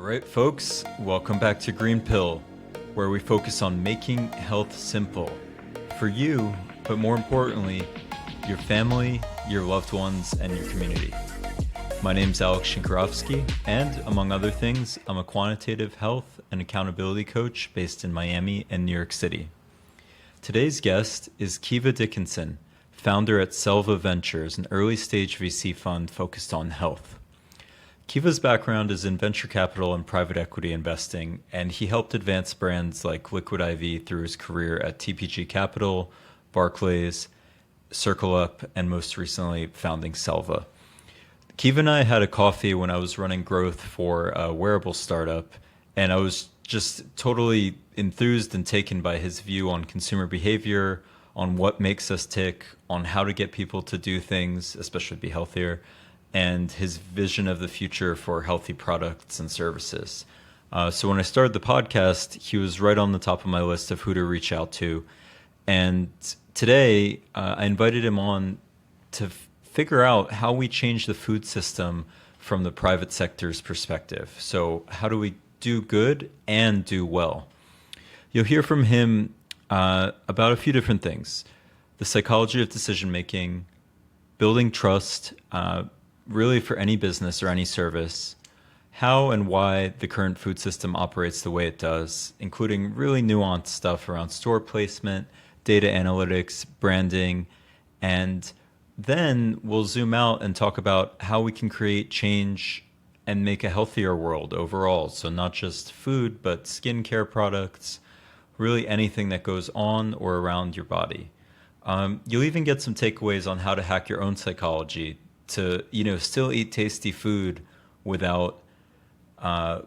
right, folks, welcome back to Green Pill, where we focus on making health simple for you, but more importantly, your family, your loved ones, and your community. My name's Alex Shinkarovsky, and among other things, I'm a quantitative health and accountability coach based in Miami and New York City. Today's guest is Kiva Dickinson, founder at Selva Ventures, an early stage VC fund focused on health. Kiva's background is in venture capital and private equity investing, and he helped advance brands like LiquidIV through his career at TPG Capital, Barclays, Circle Up, and most recently founding Selva. Kiva and I had a coffee when I was running growth for a Wearables startup, and I was just totally enthused and taken by his view on consumer behavior, on what makes us tick, on how to get people to do things, especially be healthier, and his vision of the future for healthy products and services. So when I started the podcast, he was right on the top of my list of who to reach out to. And today, I invited him on to figure out how we change the food system from the private sector's perspective. So how do we do good and do well? You'll hear from him about a few different things: the psychology of decision making, building trust, really for any business or any service, how and why the current food system operates the way it does, including really nuanced stuff around store placement, data analytics, branding, and then we'll zoom out and talk about how we can create change and make a healthier world overall. So not just food, but skincare products, really anything that goes on or around your body. You'll even get some takeaways on how to hack your own psychology to, still eat tasty food without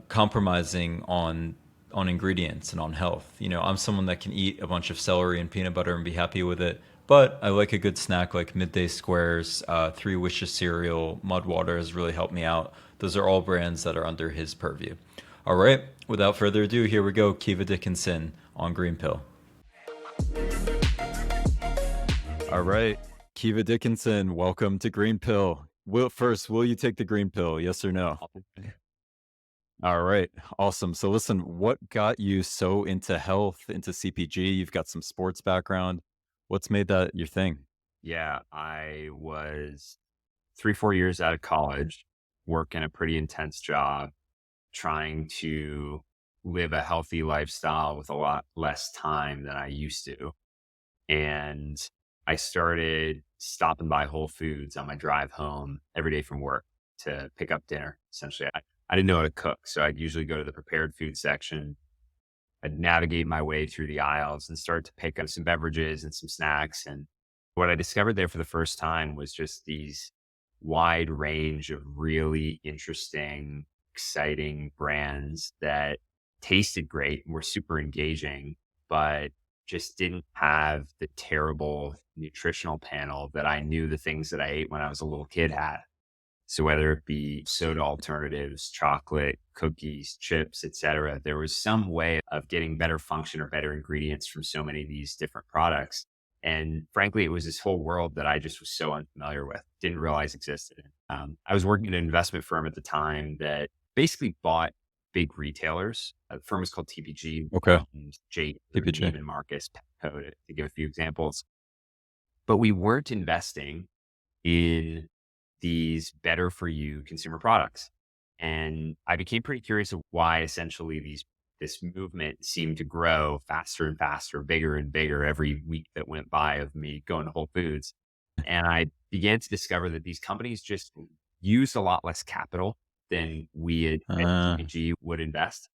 compromising on ingredients and on health. I'm someone that can eat a bunch of celery and peanut butter and be happy with it, but I like a good snack like Midday Squares, Three Wishes cereal, Mudwtr has really helped me out. Those are all brands that are under his purview. All right, without further ado, here we go. Kiva Dickinson on Green Pill. All right, Kiva Dickinson, welcome to Green Pill. Will you take the green pill? Yes or no? All right, awesome. So listen, what got you so into health, into CPG? You've got some sports background. What's made that your thing? Yeah, I was 3, 4 years out of college, working a pretty intense job, trying to live a healthy lifestyle with a lot less time than I used to. And I started stopping by Whole Foods on my drive home every day from work to pick up dinner. Essentially, I didn't know how to cook, so I'd usually go to the prepared food section. I'd navigate my way through the aisles and start to pick up some beverages and some snacks. And what I discovered there for the first time was just these wide range of really interesting, exciting brands that tasted great and were super engaging, but just didn't have the terrible nutritional panel that I knew the things that I ate when I was a little kid had. So whether it be soda alternatives, chocolate, cookies, chips, etc., there was some way of getting better function or better ingredients from so many of these different products. And frankly, it was this whole world that I just was so unfamiliar with, didn't realize existed. I was working at an investment firm at the time that basically bought big retailers. The firm was called TPG, Okay, and Jake, TPG. Neiman Marcus, Petco, to give a few examples. But we weren't investing in these better for you consumer products. And I became pretty curious of why essentially this movement seemed to grow faster and faster, bigger and bigger every week that went by of me going to Whole Foods. And I began to discover that these companies just used a lot less capital than we at Uh, TPG would invest.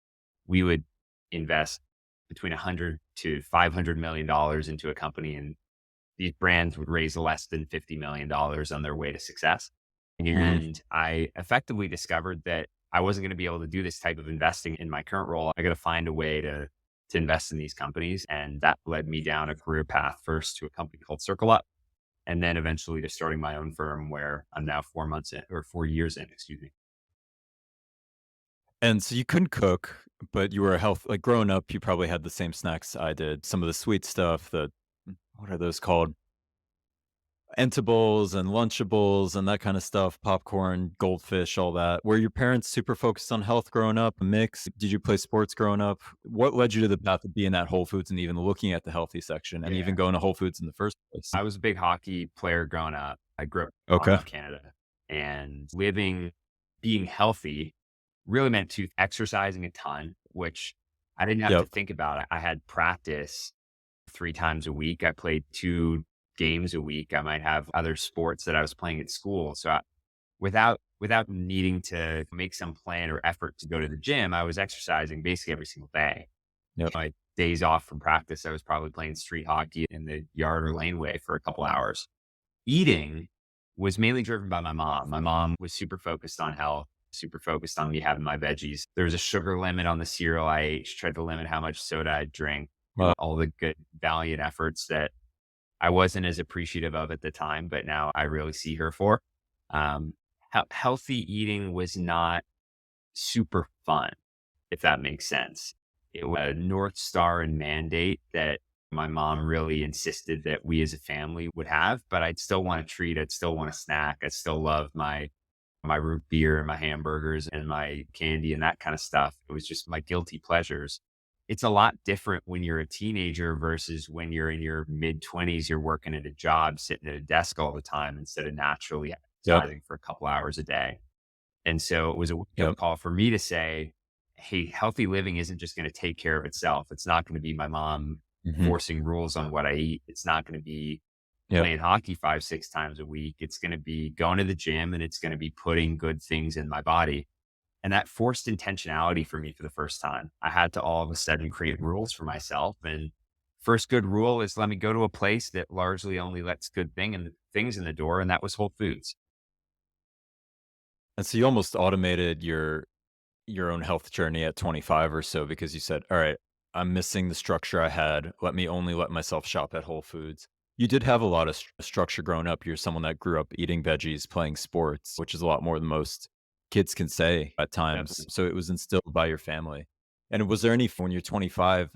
We would invest between $100 to $500 million into a company, and these brands would raise less than $50 million on their way to success. mhm. And I effectively discovered that I wasn't going to be able to do this type of investing in my current role. I got to find a way to invest in these companies. And that led me down a career path, first to a company called Circle Up, and then eventually to starting my own firm where I'm now 4 years in, excuse me. And so you couldn't cook, but you were a like growing up, you probably had the same snacks I did. Some of the sweet stuff, what are those called? Entables and Lunchables and that kind of stuff, popcorn, goldfish, all that. Were your parents super focused on health growing up, a mix? Did you play sports growing up? What led you to the path of being at Whole Foods and even looking at the healthy section and even Yeah. going to Whole Foods in the first place? I was a big hockey player growing up. I grew up in Okay. Toronto, Canada, and being healthy really meant to exercising a ton, which I didn't have to Yep. think about. I had practice 3 times a week. I played 2 games a week. I might have other sports that I was playing at school. So without needing to make some plan or effort to go to the gym, I was exercising basically every single day. Yep. My days off from practice, I was probably playing street hockey in the yard or laneway for a couple hours. Eating was mainly driven by my mom. My mom was super focused on health, super focused on me having my veggies. There was a sugar limit on the cereal I ate. She tried to limit how much soda I drink. Well, All the good, valiant efforts that I wasn't as appreciative of at the time, but now I really see her for. Um, Healthy eating was not super fun, if that makes sense. It was a North Star and mandate that my mom really insisted that we as a family would have, but I'd still want to treat, I'd still want to snack. I still love my root beer and my hamburgers and my candy and that kind of stuff. It was just my guilty pleasures. It's a lot different when you're a teenager versus when you're in your mid 20s, you're working at a job, sitting at a desk all the time instead of naturally yep. exercising for a couple hours a day. And so it was a wake-up Yep. call for me to say, hey, healthy living isn't just going to take care of itself. It's not going to be my mom Hmm. forcing rules on what I eat. It's not going to be Yep. playing hockey 5, 6 times a week. It's going to be going to the gym and it's going to be putting good things in my body. And that forced intentionality for me for the first time. I had to all of a sudden create rules for myself. And first good rule is let me go to a place that largely only lets good things in the door. And that was Whole Foods. And so you almost automated your own health journey at 25 or so because you said, "All right, I'm missing the structure I had. Let me only let myself shop at Whole Foods." You did have a lot of structure growing up. You're someone that grew up eating veggies, playing sports, which is a lot more than most kids can say at times. Definitely. So it was instilled by your family. And was there any when you're 25,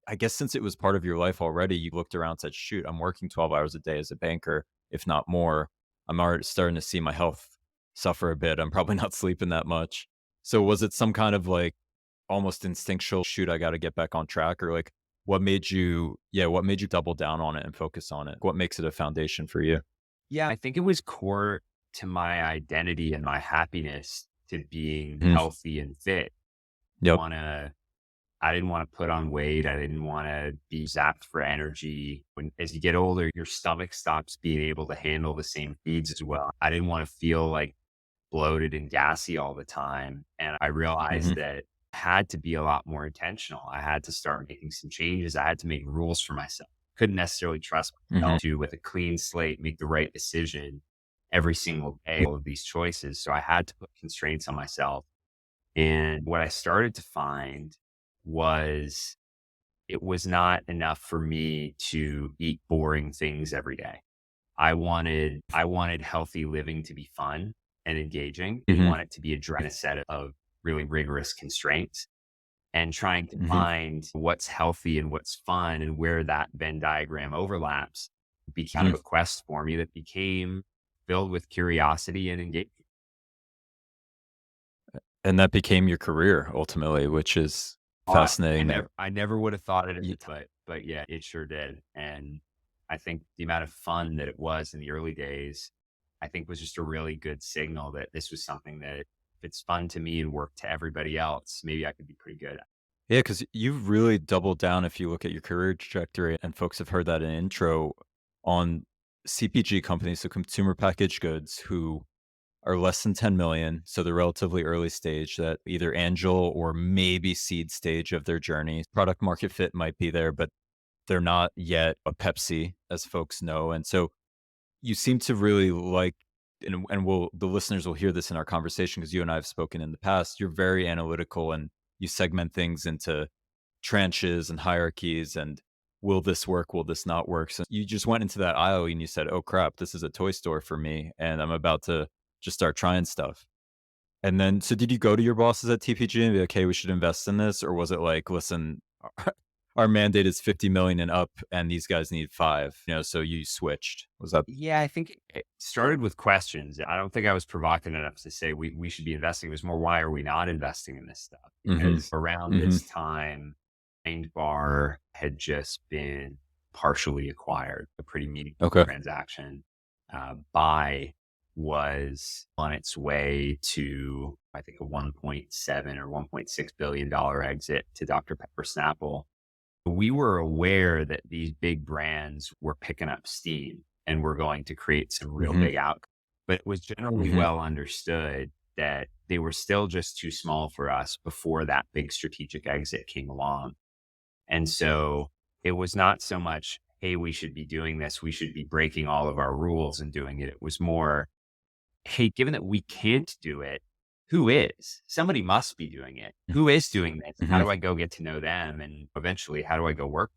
I guess since it was part of your life already, you looked around and said, "Shoot, I'm working 12 hours a day as a banker, if not more. I'm already starting to see my health suffer a bit. I'm probably not sleeping that much." So was it some kind of like almost instinctual, "Shoot, I gotta get back on track," or like what made you double down on it and focus on it? What makes it a foundation for you? Yeah, I think it was core to my identity and my happiness to being Mhm. healthy and fit. Yep. Wanna I didn't want to put on weight. I didn't want to be zapped for energy. When as you get older, your stomach stops being able to handle the same foods as well. I didn't want to feel like bloated and gassy all the time. And I realized Mhm. that I had to be a lot more intentional. I had to start making some changes. I had to make rules for myself. Couldn't necessarily trust Mhm. myself to, with a clean slate, make the right decision every single day, all of these choices. So I had to put constraints on myself. And what I started to find was it was not enough for me to eat boring things every day. I wanted healthy living to be fun and engaging. I didn't Mhm. want it to be a set of really rigorous constraints, and trying to Mhm. find what's healthy and what's fun and where that Venn diagram overlaps became Mhm. a quest for me that became filled with curiosity and engagement. And that became your career ultimately, which is I fascinating that I never would have thought it at y the time, but yeah, it sure did. And I think the amount of fun that it was in the early days, I think was just a really good signal that this was something that if it's fun to me and work to everybody else, maybe I could be pretty good at. yeah, because 'cause you've really doubled down if you look at your career trajectory, and folks have heard that in intro on CPG companies, so consumer packaged goods who are less than 10 million, so they're relatively early stage, that either angel or maybe seed stage of their journey. Product market fit might be there, but they're not yet a Pepsi, as folks know, and so you seem to really like and we'll the listeners will hear this in our conversation because you and I have spoken in the past, you're very analytical and you segment things into tranches and hierarchies and will this work? Will this not work? So you just went into that aisle and you said, "Oh crap, this is a toy store for me and I'm about to just start trying stuff." And then so did you go to your bosses at TPG and be like, "Hey, we should invest in this?" Or was it like, "Listen, our mandate is 50 million and up, and these guys need 5, so you switched. Was that? Yeah, I think it started with questions. I don't think I was provocative enough to say we should be investing. It was more, why are we not investing in this stuff? Hmm. Because around Hmm. this time, Bar had just been partially acquired, a pretty meaningful Okay. transaction. Buy was on its way to, I think, a 1.7 or $1.6 billion exit to Dr. Pepper Snapple. We were aware that these big brands were picking up steam and were going to create some real Hmm. big outcomes. But it was generally Hmm. well understood that they were still just too small for us before that big strategic exit came along. And so it was not so much, hey, we should be doing this, we should be breaking all of our rules and doing it. It was more, hey, given that we can't do it, who is? Somebody must be doing it. Who is doing this? How Hmm. do I go get to know them? And eventually, how do I go work?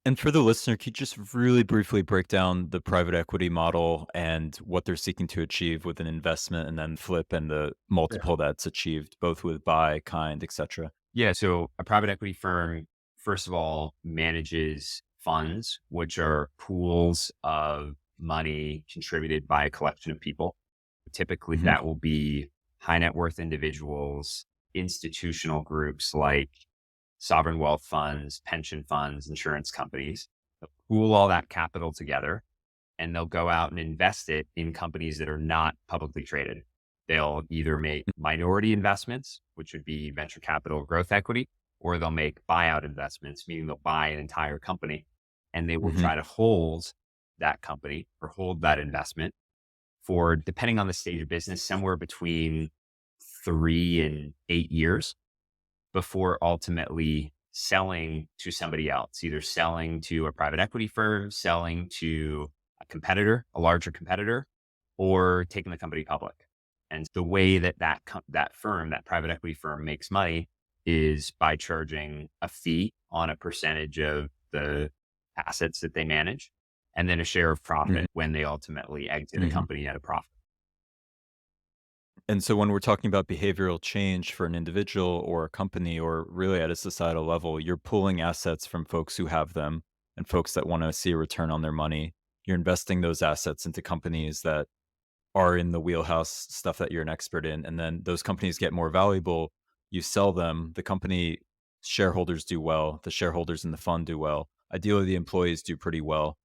And for the listener, could you just really briefly break down the private equity model and what they're seeking to achieve with an investment and then flip and the Yeah. multiple that's achieved, both with buy, kind, etc.? Yeah. So a private equity firm, first of all, manages funds, which are pools of money contributed by a collection of people. Typically, Hmm. that will be high net worth individuals, institutional groups like sovereign wealth funds, pension funds, insurance companies. They'll pool all that capital together and they'll go out and invest it in companies that are not publicly traded. They'll either make minority investments, which would be venture capital growth equity, or they'll make buyout investments, meaning they'll buy an entire company and they will Hmm. try to hold that company or hold that investment for, depending on the stage of business, somewhere between 3 and 8 years before ultimately selling to somebody else, either selling to a private equity firm, selling to a competitor, a larger competitor, or taking the company public. And the way that that firm, that private equity firm, makes money is by charging a fee on a percentage of the assets that they manage, and then a share of Hmm. profit when they ultimately exit a Hmm. company at a profit. And so when we're talking about behavioral change for an individual or a company or really at a societal level, you're pulling assets from folks who have them and folks that want to see a return on their money. You're investing those assets into companies that are in the wheelhouse stuff that you're an expert in. And then those companies get more valuable. You sell them, the company shareholders do well, the shareholders in the fund do well. Ideally, the employees do pretty well.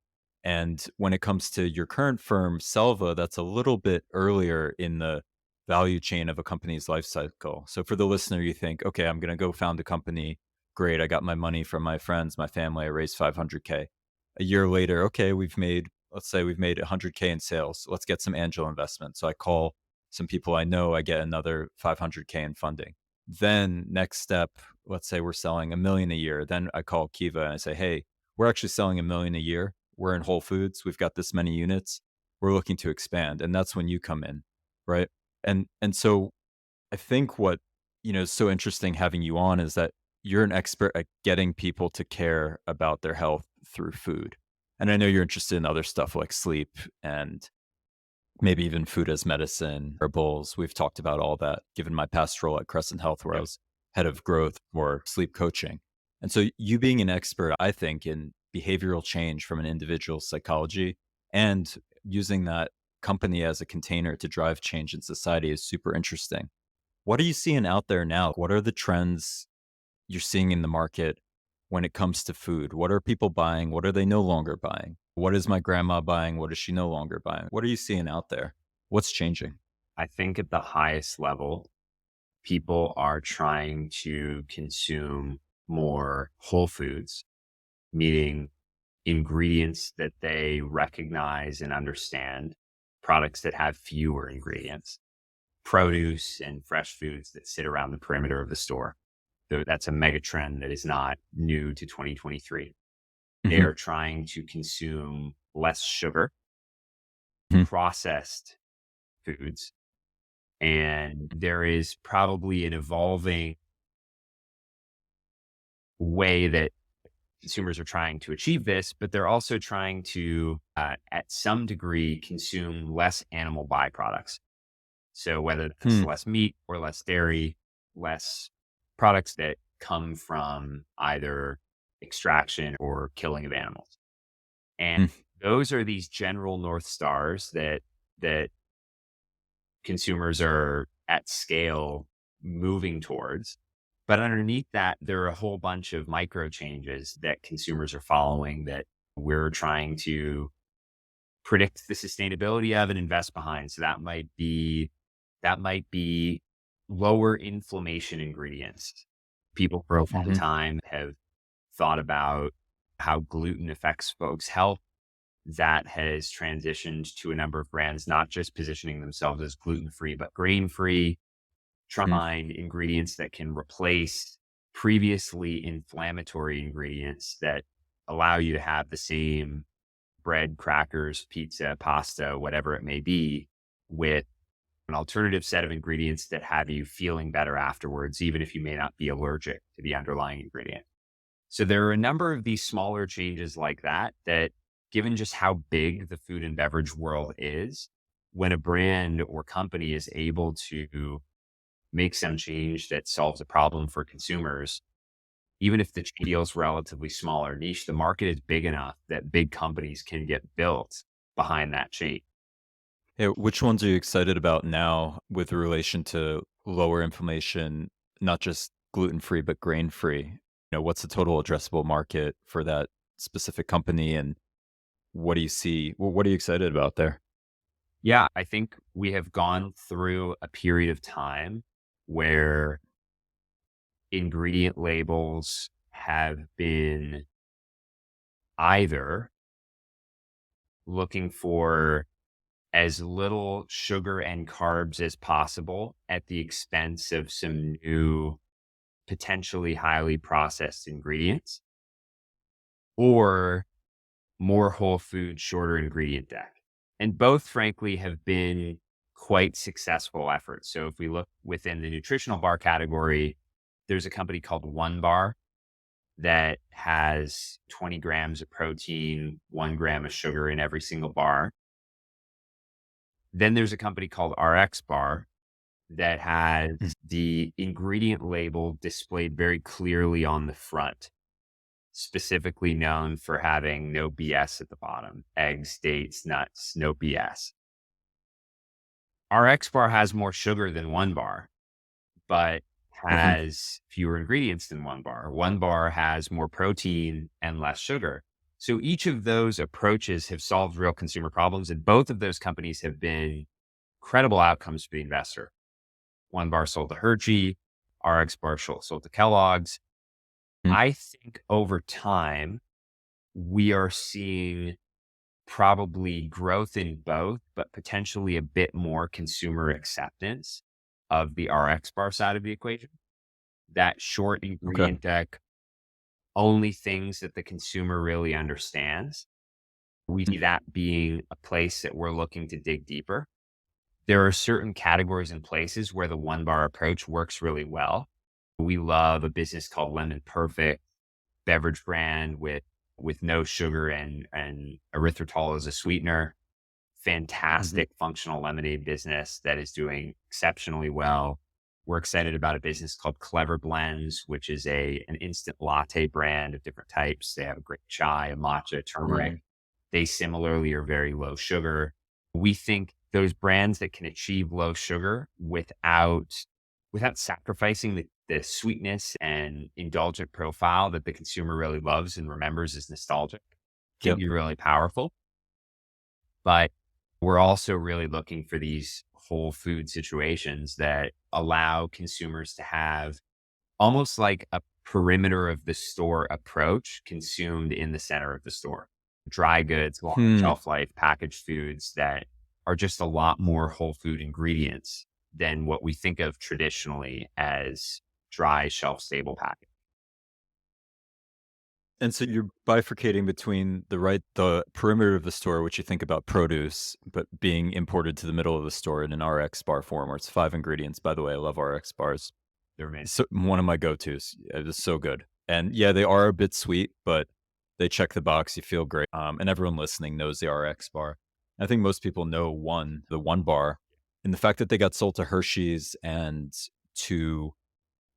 And when it comes to your current firm, Selva, that's a little bit earlier in the value chain of a company's life cycle. So for the listener, you think, okay, I'm going to go found a company. Great. I got my money from my friends, my family. I raised 500K. A year later, okay, let's say we've made 100K in sales. Let's get some angel investment. So I call some people I know, I get another 500K in funding. Then next step, let's say we're selling a million a year. Then I call Kiva and I say, hey, we're actually selling a million a year. We're in Whole Foods. We've got this many units. We're looking to expand. And that's when you come in, right? And so I think what, is so interesting having you on is that you're an expert at getting people to care about their health through food. And I know you're interested in other stuff like sleep and maybe even food as medicine or bowls. We've talked about all that given my past role at Crescent Health, where I Yep. was head of growth for sleep coaching. And so you being an expert, I think, in behavioral change from an individual's psychology and using that company as a container to drive change in society is super interesting. What are you seeing out there now? What are the trends you're seeing in the market when it comes to food? What are people buying? What are they no longer buying? What is my grandma buying? What is she no longer buying? What are you seeing out there? What's changing? I think at the highest level, people are trying to consume more whole foods, meaning ingredients that they recognize and understand, products that have fewer ingredients, produce and fresh foods that sit around the perimeter of the store. That's a mega trend that is not new to 2023. They Mhm, are trying to consume less sugar, mhm, processed foods, and there is probably an evolving way that consumers are trying to achieve this, but they're also trying to, at some degree, consume less animal byproducts. So whether that's hmm, less meat or less dairy, less products that come from either extraction or killing of animals. And Hmm. those are these general North Stars that consumers are at scale moving towards. But underneath that, there are a whole bunch of micro changes that consumers are following that we're trying to predict the sustainability of and invest behind. So that might be lower inflammation ingredients. People for a long Hmm. time have thought about how gluten affects folks' health. That has transitioned to a number of brands, not just positioning themselves as gluten-free, but grain-free, trying to find ingredients that can replace previously inflammatory ingredients that allow you to have the same bread, crackers, pizza, pasta, whatever it may be, with an alternative set of ingredients that have you feeling better afterwards, even if you may not be allergic to the underlying ingredient. So there are a number of these smaller changes like that, that given just how big the food and beverage world is, when a brand or company is able to make some change that solves a problem for consumers, even if the feels relatively small or niche, the market is big enough that big companies can get built behind that change. Yeah, which ones are you excited about now with relation to lower inflammation, not just gluten-free, but grain-free? What's the total addressable market for that specific company, and what do you see? What are you excited about there? Yeah, I think we have gone through a period of time where ingredient labels have been either looking for as little sugar and carbs as possible at the expense of some new, potentially highly processed ingredients, or more whole food, shorter ingredient deck. And both, frankly, have been quite successful efforts. So if we look within the nutritional bar category, there's a company called One Bar that has 20 grams of protein, 1 gram of sugar in every single bar. Then there's a company called RX Bar that has Mm. the ingredient label displayed very clearly on the front, specifically known for having no BS at the bottom: eggs, dates, nuts, no BS. RX Bar has more sugar than One Bar, but Mhm. has fewer ingredients than One Bar. One Bar has more protein and less sugar. So each of those approaches have solved real consumer problems, and both of those companies have been credible outcomes for the investor. One Bar sold to Hershey, RX Bar sold to Kellogg's. Mm. I think over time, we are seeing probably growth in both, but potentially a bit more consumer acceptance of the RX Bar side of the equation. That short Okay. ingredient deck, only things that the consumer really understands. We Mm. see that being a place that we're looking to dig deeper. There are certain categories and places where the One Bar approach works really well. We love a business called Lemon Perfect, beverage brand with no sugar and erythritol as a sweetener. Mhm. Fantastic functional lemonade business that is doing exceptionally well. We're excited about a business called Clever Blends, which is an instant latte brand of different types. They have a great chai, a matcha, turmeric. Mm. They similarly are very low sugar. We think those brands that can achieve low sugar without sacrificing the sweetness and indulgent profile that the consumer really loves and remembers as nostalgic can Yep. be really powerful. But we're also really looking for these whole food situations that allow consumers to have almost like a perimeter of the store approach consumed in the center of the store. Dry goods, long Hmm. shelf life, packaged foods that are just a lot more whole food ingredients than what we think of traditionally as dry, shelf stable packaging. And so you're bifurcating between the perimeter of the store, which you think about produce, but being imported to the middle of the store in an RX bar form, where it's 5 ingredients. By the way, I love RX bars. They're amazing. So one of my go-tos. It is so good. And yeah, they are a bit sweet, but they check the box. You feel great. And everyone listening knows the RX bar. I think most people know the one bar, and the fact that they got sold to Hershey's and to,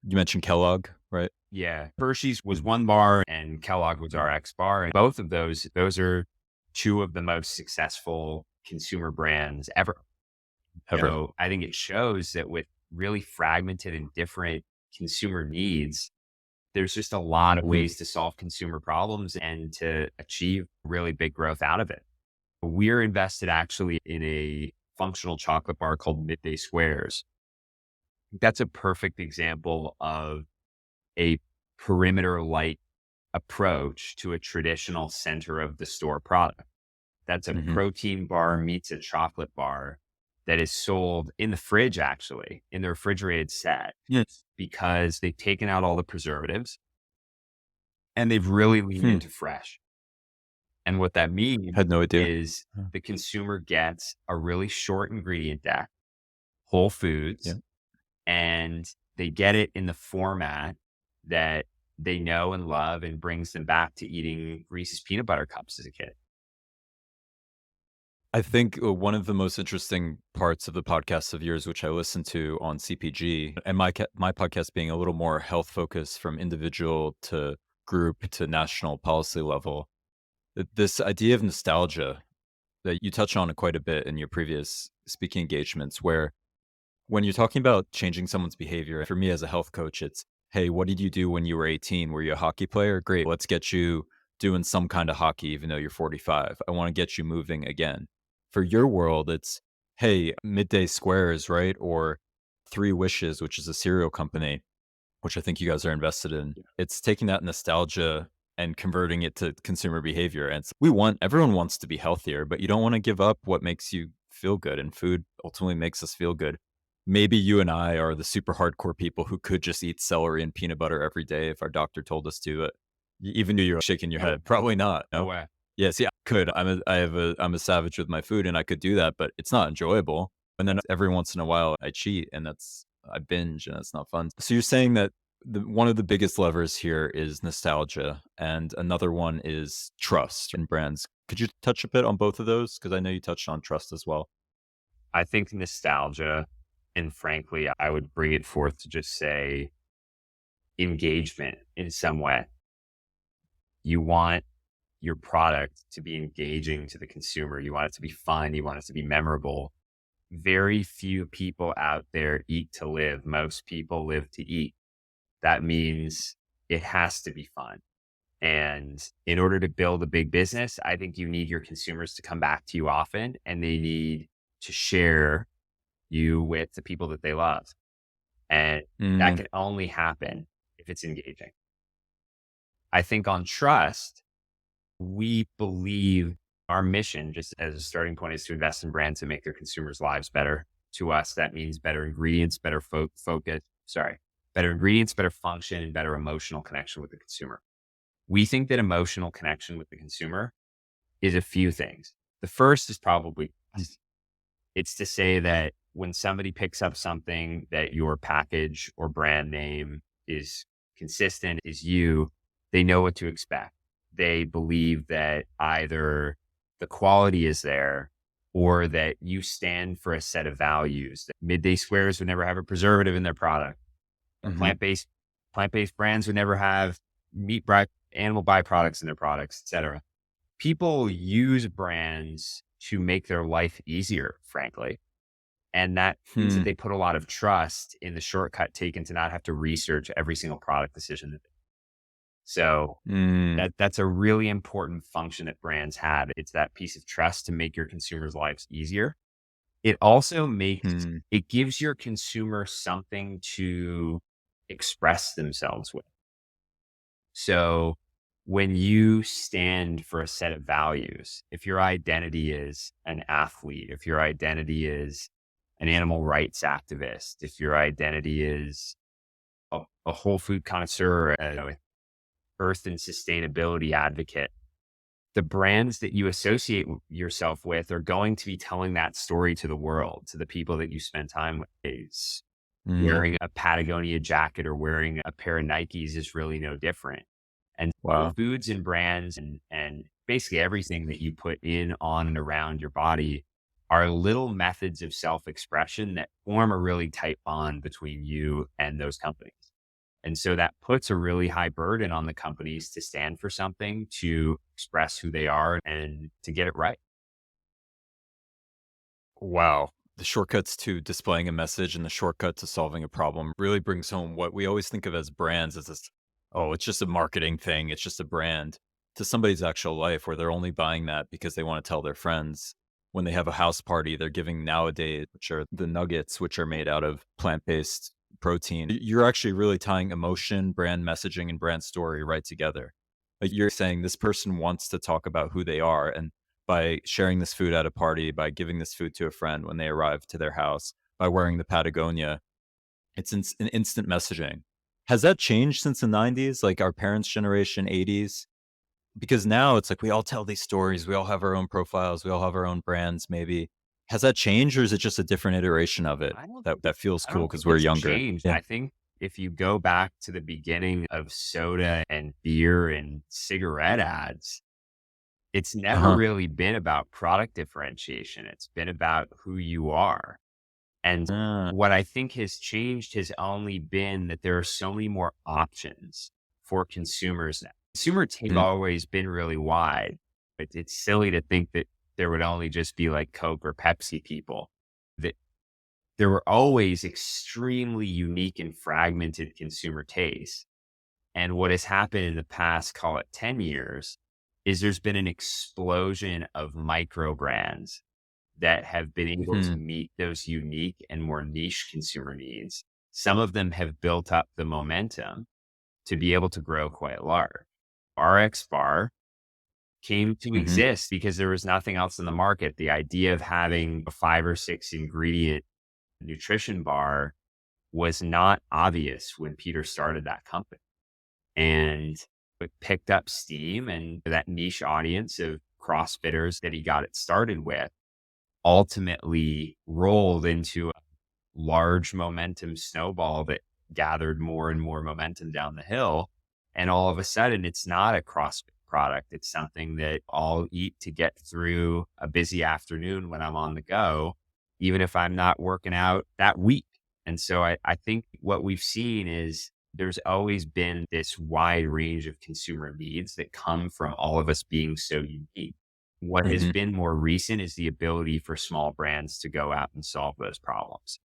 you mentioned Kellogg. right? Yeah. Hershey's was one bar and Kellogg was our X bar. And both of those are two of the most successful consumer brands ever. Ever. So I think it shows that with really fragmented and different consumer needs, there's just a lot of Mhm. ways to solve consumer problems and to achieve really big growth out of it. We're invested actually in a functional chocolate bar called Midday Squares. That's a perfect example of a perimeter light approach to a traditional center of the store product. That's a Mhm. protein bar meets a chocolate bar that is sold in the fridge, actually, in the refrigerated set, Yes. because they've taken out all the preservatives and they've really leaned Hmm. into fresh. And what that means Had no idea. is Huh. the consumer gets a really short ingredient deck, whole Yeah. foods, and they get it in the format that they know and love and brings them back to eating Reese's peanut butter cups as a kid. I think one of the most interesting parts of the podcasts of yours, which I listen to on CPG, and my podcast being a little more health focused from individual to group to national policy level, this idea of nostalgia that you touch on quite a bit in your previous speaking engagements, where when you're talking about changing someone's behavior, for me as a health coach, it's, hey, what did you do when you were 18? Were you a hockey player? Great. Let's get you doing some kind of hockey, even though you're 45. I want to get you moving again. For your world, it's, hey, midday squares, right? Or Three Wishes, which is a cereal company, which I think you guys are invested in. Yeah. It's taking that nostalgia and converting it to consumer behavior. And everyone wants to be healthier, but you don't want to give up what makes you feel good. And food ultimately makes us feel good. Maybe you and I are the super hardcore people who could just eat celery and peanut butter every day if our doctor told us to. Even though you're shaking your No, head, probably not. no No. way. Yeah, see, I could. I'm a savage with my food, and I could do that, but it's not enjoyable. And then every once in a while, I cheat, and I binge, and that's not fun. So you're saying that one of the biggest levers here is nostalgia, and another one is trust in brands. Could you touch a bit on both of those? Because I know you touched on trust as well. I think nostalgia, and frankly, I would bring it forth to just say engagement in some way. You want your product to be engaging to the consumer. You want it to be fun. You want it to be memorable. Very few people out there eat to live. Most people live to eat. That means it has to be fun. And in order to build a big business, I think you need your consumers to come back to you often and they need to share you with the people that they love. And that Mm, can only happen if it's engaging. I think on trust, we believe our mission, just as a starting point, is to invest in brands and make their consumers' lives better. To us, that means better ingredients, better focus, better ingredients, better function, and better emotional connection with the consumer. We think that emotional connection with the consumer is a few things. The first is probably trust. It's to say that when somebody picks up something that your package or brand name is consistent, is you, they know what to expect. They believe that either the quality is there or that you stand for a set of values. That Midday Squares would never have a preservative in their product. mhm. Plant-based brands would never have animal byproducts in their products, et cetera. People use brands to make their life easier, frankly. And that means that Hmm. they put a lot of trust in the shortcut taken to not have to research every single product decision. So Mm, that's a really important function that brands have. It's that piece of trust to make your consumers' lives easier. It also hmm. it gives your consumer something to express themselves with. So when you stand for a set of values, if your identity is an athlete, if your identity is an animal rights activist, if your identity is a whole food connoisseur, earth and sustainability advocate, the brands that you associate yourself with are going to be telling that story to the world, to the people that you spend time with. Is Mm. wearing a Patagonia jacket or wearing a pair of Nikes is really no different. And so Wow. foods and brands and basically everything that you put in, on, and around your body are little methods of self-expression that form a really tight bond between you and those companies. And so that puts a really high burden on the companies to stand for something, to express who they are, and to get it right. Wow. The shortcuts to displaying a message and the shortcut to solving a problem really brings home what we always think of as brands as this, oh, it's just a marketing thing, it's just a brand, to somebody's actual life where they're only buying that because they want to tell their friends. When they have a house party, they're giving nowadays, which are the nuggets, which are made out of plant based protein. You're actually really tying emotion, brand messaging, and brand story right together. Like you're saying, this person wants to talk about who they are. And by sharing this food at a party, by giving this food to a friend when they arrive to their house, by wearing the Patagonia. It's an instant messaging. Has that changed since the 90s, like our parents' generation, 80s? Because now it's like we all tell these stories, we all have our own profiles, we all have our own brands maybe. Has that changed or is it just a different iteration of it I don't that feels I cool don't because think 'cause we're it's younger? changed. Yeah. I think if you go back to the beginning of soda and beer and cigarette ads, it's never Uh-huh. really been about product differentiation. It's been about who you are. And Ah. what I think has changed has only been that there are so many more options for consumers now. Consumer taste has Mhm, always been really wide. It's silly to think that there would only just be like Coke or Pepsi people. That there were always extremely unique and fragmented consumer tastes. And what has happened in the past, call it 10 years, is there's been an explosion of micro brands that have been able to mhm, meet those unique and more niche consumer needs. Some of them have built up the momentum to be able to grow quite large. RX Bar came to mhm. exist because there was nothing else in the market. The idea of having a 5 or 6 ingredient nutrition bar was not obvious when Peter started that company. And it picked up steam, and that niche audience of CrossFitters that he got it started with ultimately rolled into a large momentum snowball that gathered more and more momentum down the hill. And all of a sudden, it's not a CrossFit product. It's something that I'll eat to get through a busy afternoon when I'm on the go, even if I'm not working out that week. And so I think what we've seen is there's always been this wide range of consumer needs that come from all of us being so unique. What has Mhm. been more recent is the ability for small brands to go out and solve those problems.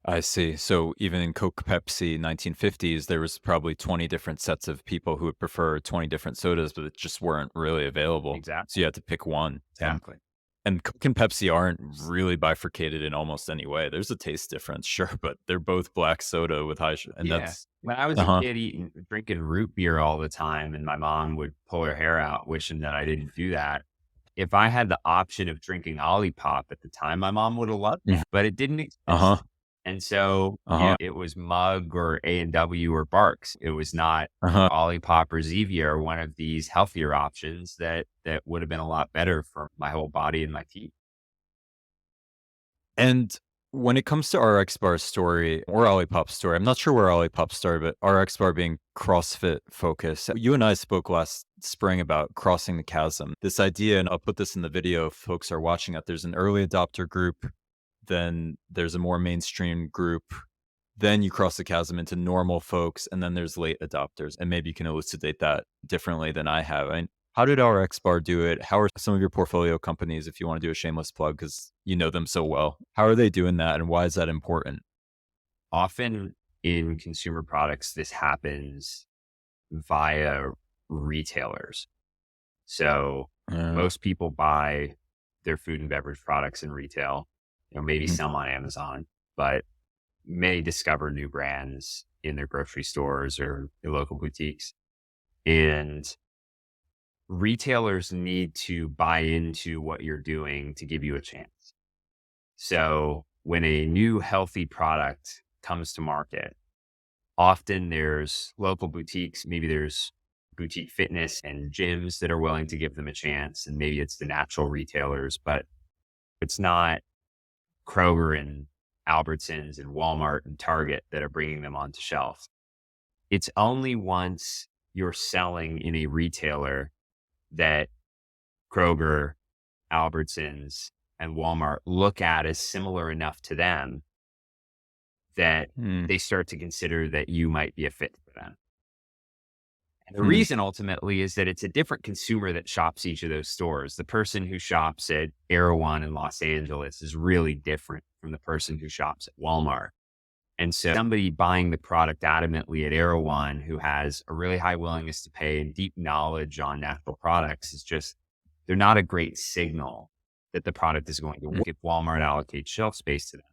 I see. So even in Coke, Pepsi, 1950s, there was probably 20 different sets of people who would prefer 20 different sodas, but it just weren't really available. So Exactly. you had to pick one. Exactly. And Coke and Pepsi aren't really bifurcated in almost any way. There's a taste difference, sure, but they're both black soda with and Yeah. that's When I was a uh-huh. kid drinking root beer all the time, and my mom would pull her hair out wishing that I didn't do that. If I had the option of drinking Olipop at the time, my mom would have loved Mhm. that, but it didn't Uh-huh. exist. And so, Uh-huh. it was Mug or A&W or Barks. It was not Uh-huh. Olipop or Zevia or one of these healthier options that would have been a lot better for my whole body and my teeth. And when it comes to RX Bar's story or Olipop's story, I'm not sure where Olipop started, but RX Bar being CrossFit focused. You and I spoke last spring about crossing the chasm. This idea, and I'll put this in the video if folks are watching it, there's an early adopter group, then there's a more mainstream group, then you cross the chasm into normal folks, and then there's late adopters. And maybe you can elucidate that differently than I have. I mean, how did RX Bar do it? How are some of your portfolio companies, if you want to do a shameless plug, because you know them so well, how are they doing that, and why is that important? Often in consumer products, this happens via retailers. So Uh, most people buy their food and beverage products in retail, maybe mhm, some on Amazon, but may discover new brands in their grocery stores or their local boutiques. And retailers need to buy into what you're doing to give you a chance. So when a new healthy product comes to market, often there's local boutiques, maybe there's boutique fitness and gyms that are willing to give them a chance. And maybe it's the natural retailers, but it's not Kroger and Albertsons and Walmart and Target that are bringing them onto shelf. It's only once you're selling in a retailer that Kroger, Albertsons, and Walmart look at as similar enough to them that Mm. they start to consider that you might be a fit for them. And the Hmm. reason ultimately is that it's a different consumer that shops each of those stores. The person who shops at Erewhon in Los Angeles is really different from the person who shops at Walmart. And so somebody buying the product adamantly at Erewhon who has a really high willingness to pay and deep knowledge on natural products is just, they're not a great signal that the product is going to work if Walmart allocates shelf space to them.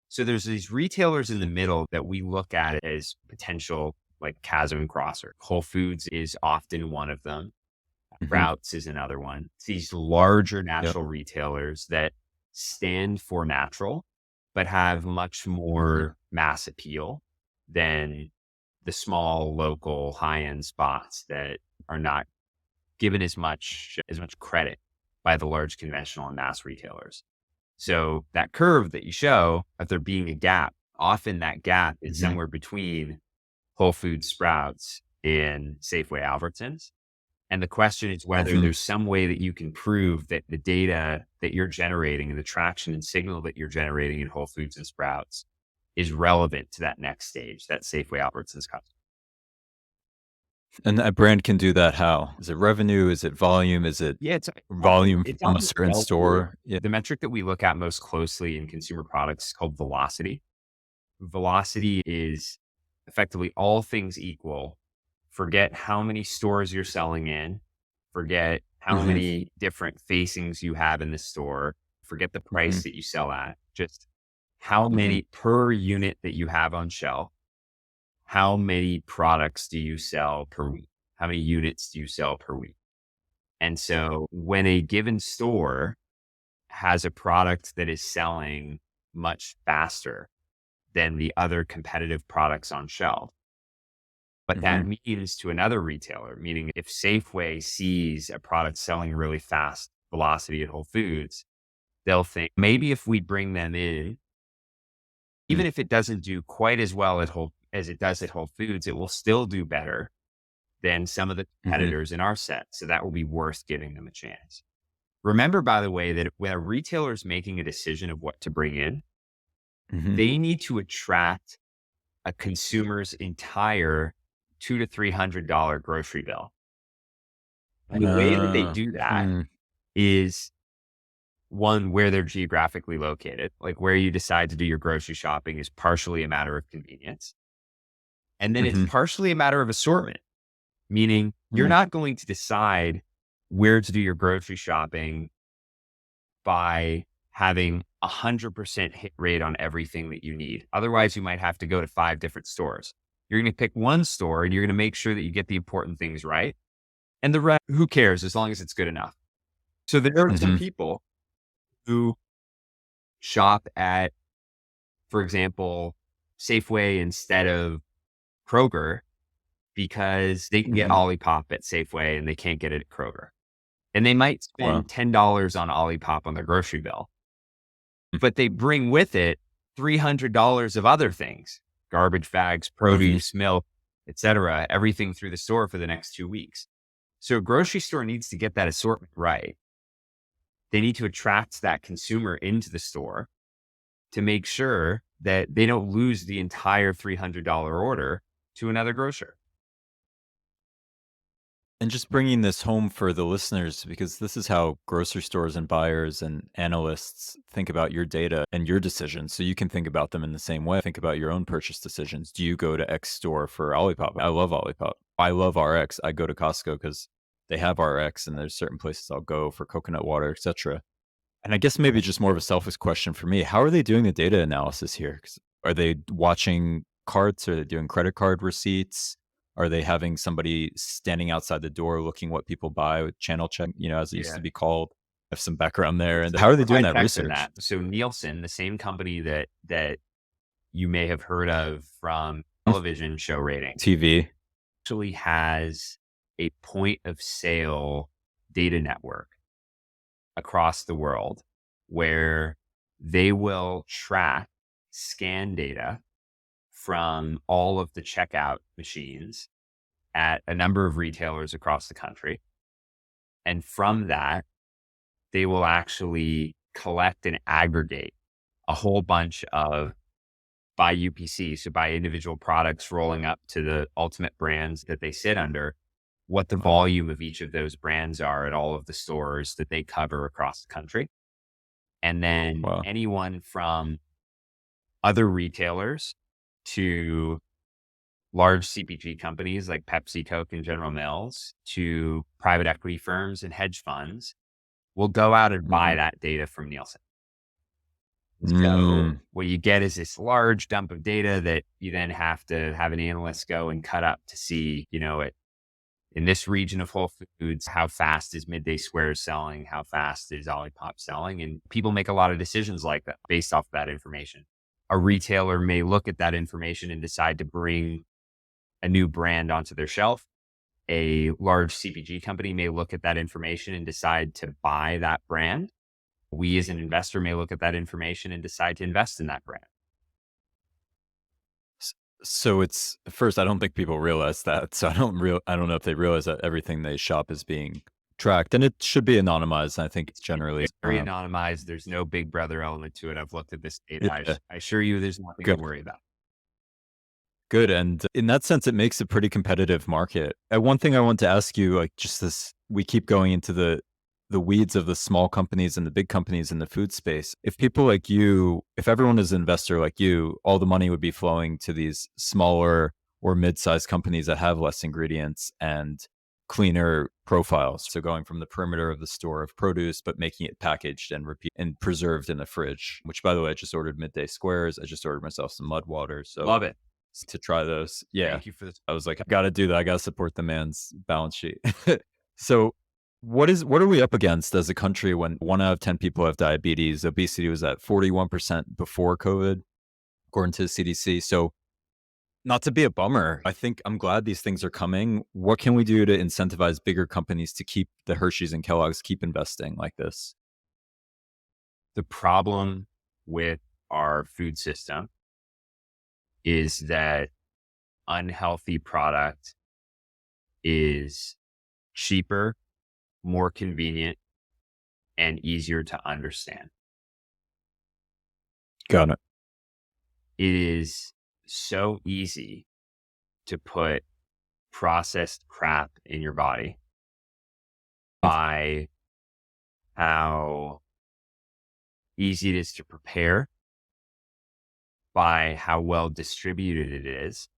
So there's these retailers in the middle that we look at as potential like chasm crosser. Whole Foods is often one of them. Hmm. Sprouts is another one. It's these larger Yep. natural retailers that stand for natural, but have much Hmm. more mass appeal than the small local high-end spots that are not given as much credit by the large conventional and mass retailers. So that curve that you show of there being a gap, often that gap is Hmm. somewhere between Whole Foods, Sprouts, and Safeway, Albertsons. And the question is whether Hmm. there's some way that you can prove that the data that you're generating and the traction and signal that you're generating in Whole Foods and Sprouts is relevant to that next stage, that Safeway, Albertsons customer. And a brand can do that how? Is it revenue? Is it volume? Is it Yeah, volume it's from a often certain sell-through. store? Yeah. The metric that we look at most closely in consumer products is called velocity. Velocity is effectively all things equal. Forget how many stores you're selling in. Forget how Hmm. many different facings you have in the store. Forget the Hmm. price that you sell at. Just how Hmm. many per unit that you have on shelf. How many products do you sell per week? How many units do you sell per week? And so when a given store has a product that is selling much faster than the other competitive products on shelf. But Hmm. that means to another retailer, meaning if Safeway sees a product selling really fast velocity at Whole Foods, they'll think maybe if we bring them in, even if it doesn't do quite as well as it does at Whole Foods, it will still do better than some of the Hmm. competitors in our set. So that will be worth giving them a chance. Remember, by the way, that when a retailer is making a decision of what to bring in, Hmm. they need to attract a consumer's entire $200 to $300 grocery bill. And the way that they Uh, do that mm, is one, where they're geographically located, like where you decide to do your grocery shopping is partially a matter of convenience. And then it's mhm, partially a matter of assortment, meaning you're mm, not going to decide where to do your grocery shopping by having 100% hit rate on everything that you need. Otherwise, you might have to go to 5 different stores. You're going to pick one store and you're going to make sure that you get the important things right. And the rest, who cares as long as it's good enough? So there are some mhm, people who shop at, for example, Safeway instead of Kroger because they can get mhm. Olipop at Safeway and they can't get it at Kroger. And they might Wow. spend $10 on Olipop on their grocery bill, but they bring with it $300 of other things, garbage bags, Mhm, produce, milk, etc., everything through the store for the next 2 weeks. So a grocery store needs to get that assortment right. They need to attract that consumer into the store to make sure that they don't lose the entire $300 order to another grocer. and just bringing this home for the listeners, because this is how grocery stores and buyers and analysts think about your data and your decisions, so you can think about them in the same way. Think about your own purchase decisions. Do you go to X store for Olipop? I love Olipop. I love RX. I go to Costco because they have RX, and there's certain places I'll go for coconut water, etc. And I guess maybe just more of a selfish question for me. How are they doing the data analysis here? 'Cause are they watching carts? Are they doing credit card receipts? Are they having somebody standing outside the door looking what people buy with channel check, as it used to Yeah. be called? I have some background there. And So how are they doing provide that text in research? that. So Nielsen, the same company that you may have heard of from Mm, television show rating, TV. actually has a point of sale data network across the world where they will track scan data from all of the checkout machines at a number of retailers across the country. And from that, they will actually collect and aggregate a whole bunch of by UPC, so by individual products rolling up to the ultimate brands that they sit under, what the volume of each of those brands are at all of the stores that they cover across the country. And then Wow. anyone from other retailers to large CPG companies like Pepsi, Coke, and General Mills to private equity firms and hedge funds will go out and buy Mhm. that data from Nielsen. So Mm. what you get is this large dump of data that you then have to have an analyst go and cut up to see, in this region of Whole Foods, how fast is Midday Squares selling? How fast is Olipop selling? And people make a lot of decisions like that based off that information. A retailer may look at that information and decide to bring a new brand onto their shelf. A large CPG company may look at that information and decide to buy that brand. We as an investor may look at that information and decide to invest in that brand. S So it's first, I don't think people realize that. So I don't know if they realize that everything they shop is being tracked, and it should be anonymized. I think it's generally, It's very anonymized. There's no big brother element to it. I've looked at this data. yeah, I assure you there's nothing to good. worry about. Good, and in that sense, it makes a pretty competitive market. One thing I want to ask you, like, just this, we keep going into the weeds of the small companies and the big companies in the food space. If people like you, if everyone is an investor like you, all the money would be flowing to these smaller or mid-sized companies that have less ingredients and cleaner profiles. So going from the perimeter of the store of produce, but making it packaged and repeat and preserved in the fridge. Which, by the way, I just ordered Midday Squares. I just ordered myself some Mudwtr. So Love it. to try those. Yeah. Thank you for this. I was like, I gotta do that. I gotta support the man's balance sheet. So what are we up against as a country when 1 out of 10 people have diabetes? Obesity was at 41% before COVID, according to the CDC. So not to be a bummer, I think I'm glad these things are coming. What can we do to incentivize bigger companies to keep the Hershey's and Kellogg's keep investing like this? The problem with our food system is that unhealthy product is cheaper, more convenient, and easier to understand. Got it. It is so easy to put processed crap in your body by how easy it is to prepare, by how well distributed it is,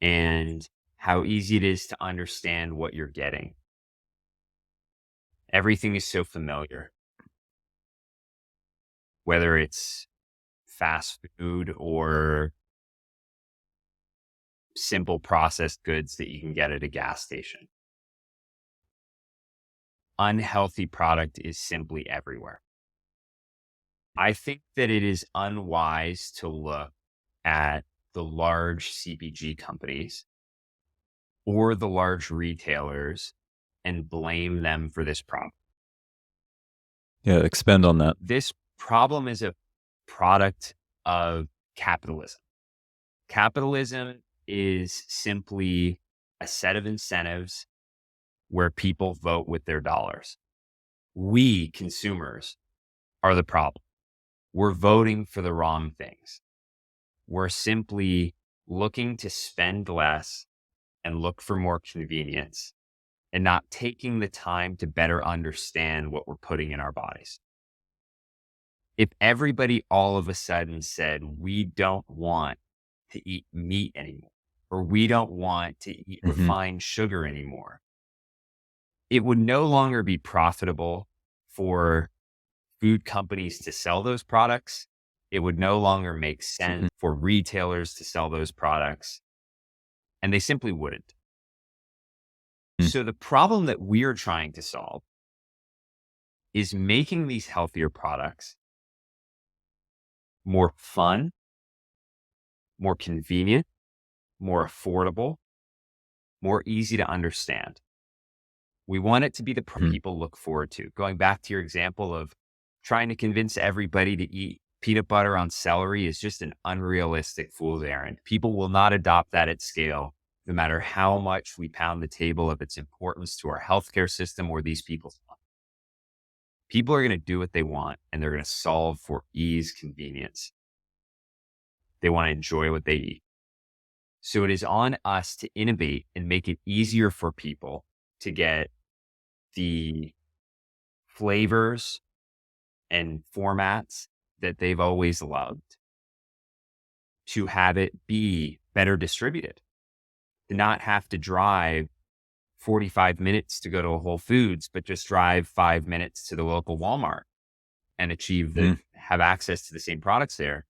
and how easy it is to understand what you're getting. Everything is so familiar, whether it's fast food or simple processed goods that you can get at a gas station. Unhealthy product is simply everywhere. I think that it is unwise to look at the large CPG companies or the large retailers and blame them for this problem. Yeah, expand on that. This problem is a product of capitalism. Capitalism is simply a set of incentives where people vote with their dollars. We, consumers, are the problem. We're voting for the wrong things. We're simply looking to spend less and look for more convenience and not taking the time to better understand what we're putting in our bodies. If everybody all of a sudden said, we don't want to eat meat anymore, or we don't want to eat Mhm. refined sugar anymore, it would no longer be profitable for food companies to sell those products. It would no longer make sense Mhm. for retailers to sell those products, and they simply wouldn't. Mm. So the problem that we're trying to solve is making these healthier products more fun, more convenient, more affordable, more easy to understand. We want it to be the Mhm. people look forward to. Going back to your example of trying to convince everybody to eat peanut butter on celery is just an unrealistic fool's errand. People will not adopt that at scale, no matter how much we pound the table of its importance to our healthcare system or these people's lives. People are going to do what they want, and they're going to solve for ease, convenience. They want to enjoy what they eat. So it is on us to innovate and make it easier for people to get the flavors and formats that they've always loved, to have it be better distributed, to not have to drive 45 minutes to go to a Whole Foods, but just drive 5 minutes to the local Walmart and have access to the same products there.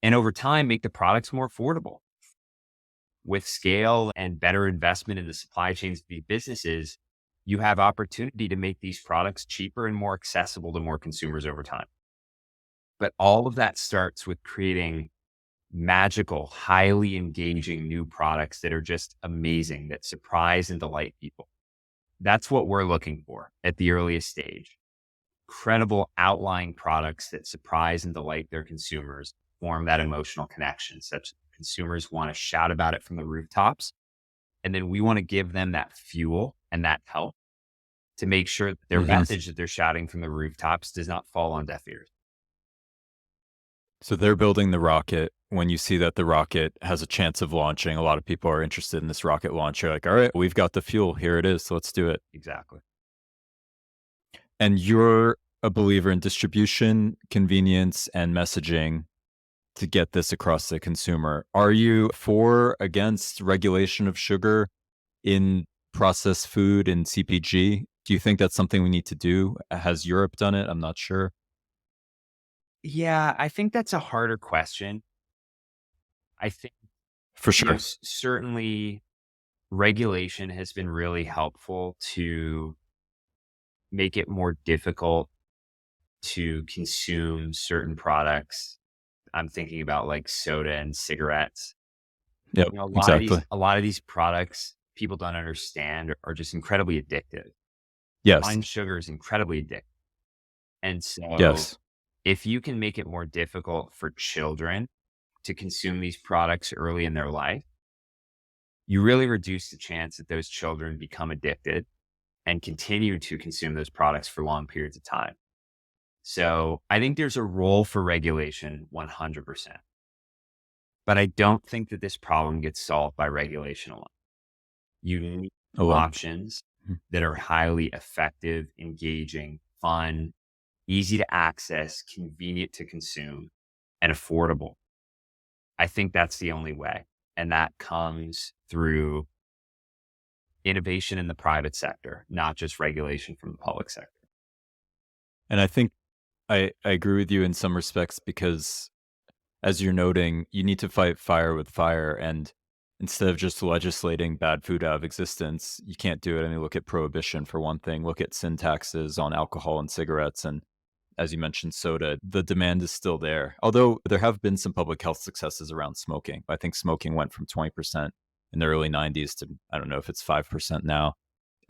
And over time, make the products more affordable. With scale and better investment in the supply chains of these businesses, you have opportunity to make these products cheaper and more accessible to more consumers over time. But all of that starts with creating magical, highly engaging new products that are just amazing, that surprise and delight people. That's what we're looking for at the earliest stage. Credible outlying products that surprise and delight their consumers, form that emotional connection, such that consumers want to shout about it from the rooftops. And then we want to give them that fuel and that help to make sure that their message that they're shouting from the rooftops does not fall on deaf ears. So they're building the rocket. When you see that the rocket has a chance of launching, a lot of people are interested in this rocket launch. You're like, all right, we've got the fuel. Here it is. So let's do it. Exactly. And you're a believer in distribution, convenience, and messaging to get this across the consumer. Are you for, against regulation of sugar in processed food and CPG? Do you think that's something we need to do? Has Europe done it? I'm not sure. Yeah, I think that's a harder question. I think, For sure. certainly regulation has been really helpful to make it more difficult to consume certain products. I'm thinking about like soda and cigarettes. Yep, exactly. A lot of these products people don't understand are just incredibly addictive. Yes. Fine sugar is incredibly addictive. And so Yes. if you can make it more difficult for children to consume these products early in their life, you really reduce the chance that those children become addicted and continue to consume those products for long periods of time. So I think there's a role for regulation 100%. But I don't think that this problem gets solved by regulation alone. You need options that are highly effective, engaging, fun, easy to access, convenient to consume, and affordable. I think that's the only way. And that comes through innovation in the private sector, not just regulation from the public sector. And I think I agree with you in some respects because, as you're noting, you need to fight fire with fire. And instead of just legislating bad food out of existence, you can't do it. I mean, look at prohibition for one thing, look at sin taxes on alcohol and cigarettes. And as you mentioned, soda, the demand is still there. Although there have been some public health successes around smoking. I think smoking went from 20% in the early 90s to, I don't know if it's 5% now.